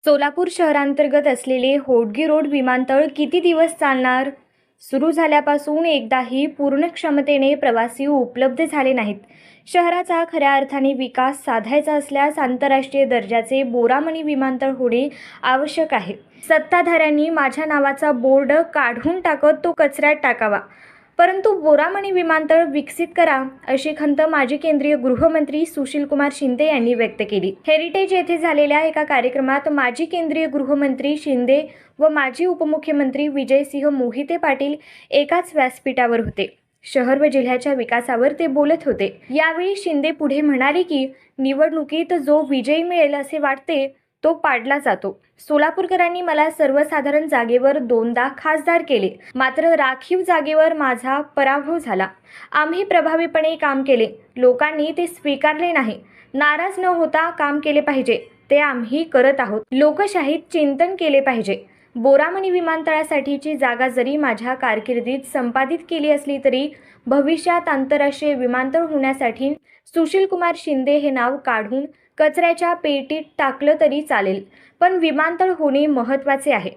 सोलापूर शहरांतर्गत असलेले होडगी रोड विमानतळ किती दिवस चालणार? सुरू झाल्यापासून एकदाही पूर्ण क्षमतेने प्रवासी उपलब्ध झाले नाहीत. शहराचा खऱ्या अर्थाने विकास साधायचा असल्यास आंतरराष्ट्रीय दर्जाचे बोरामणी विमानतळ होणे आवश्यक आहे. सत्ताधाऱ्यांनी माझ्या नावाचा बोर्ड काढून टाकत तो कचऱ्यात टाकावा, परंतु बोरामणी विमानतळ विकसित करा अशी खंत माजी केंद्रीय गृहमंत्री सुशीलकुमार शिंदे यांनी व्यक्त केली. हेरिटेज येथे झालेल्या एका कार्यक्रमात माजी केंद्रीय गृहमंत्री शिंदे व माजी उपमुख्यमंत्री विजयसिंह मोहिते पाटील एकाच व्यासपीठावर होते. शहर व जिल्ह्याच्या विकासावर ते बोलत होते. यावेळी शिंदे पुढे म्हणाले की निवडणुकीत जो विजयी मिळेल असे वाटते तो पाडला जातो. सोलापूरकरांनी मला सर्वसाधारण जागेवर 2दा खासदार केले, मात्र राखीव जागेवर माझा पराभव झाला. आम्ही प्रभावीपणे काम केले, लोकांनी ते स्वीकारले नाही. नाराज न होता काम केले पाहिजे, ते आम्ही करत आहोत. लोकशाहीत चिंतन केले पाहिजे. बोरामणी विमानतळासाठीची जागा जरी माझ्या कारकिर्दीत संपादित केली असली तरी भविष्यात आंतरराष्ट्रीय विमानतळ होण्यासाठी सुशीलकुमार शिंदे हे नाव काढून कचऱ्याच्या पेटीत टाकलं तरी चालेल, पण विमानतळ होणे महत्त्वाचे आहे.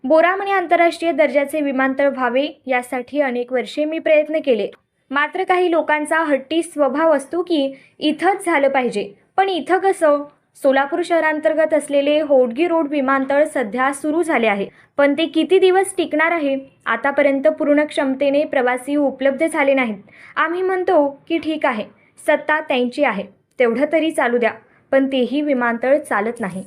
बोरामणी आंतरराष्ट्रीय दर्जाचे विमानतळ व्हावे यासाठी अनेक वर्षे मी प्रयत्न केले. मात्र काही लोकांचा हट्टी स्वभाव असतो की इथंच झालं पाहिजे. पण इथं कसं? सोलापूर शहरांतर्गत असलेले होडगी रोड विमानतळ सध्या सुरू झाले आहे, पण ते किती दिवस टिकणार आहे? आतापर्यंत पूर्ण क्षमतेने प्रवासी उपलब्ध झाले नाहीत. आम्ही म्हणतो की ठीक आहे, सत्ता त्यांची आहे, तेवढं तरी चालू द्या, पण तेही विमानतळ चालत नाही.